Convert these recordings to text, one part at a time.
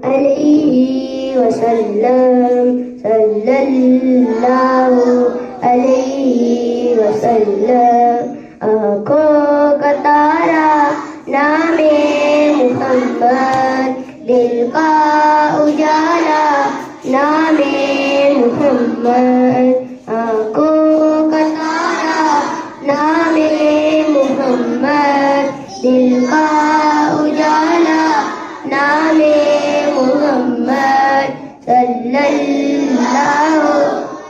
علیہ وسلم صلی اللہ علیہ وسلم. آنکھوں کا تارا نام محمد، دل کا اجالا نام محمد. آنکھوں کا تارا نام محمد، دل کا اجالا نام محمد. صلی اللہ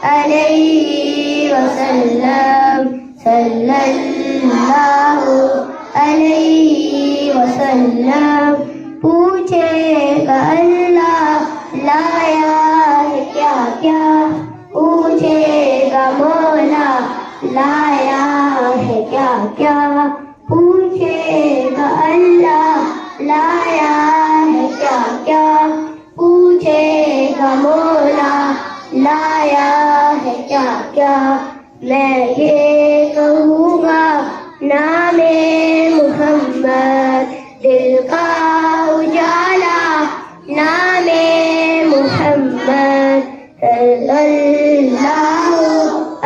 علیہ وسلم صلی اللہ علیہ وسلم. پوچھے گا اللہ لایا ہے کیا کیا، پوچھے گا مولا لایا ہے کیا کیا، پوچھے گا اللہ لایا ہے کیا کیا، پوچھے گا مولا لایا ہے کیا کیا. میں یہ کہوں گا نام محمد، دل کا اجالا نام محمد. صلی اللہ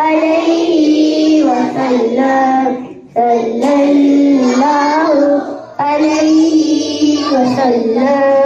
علیہ وسلم صلی اللہ علیہ وسلم.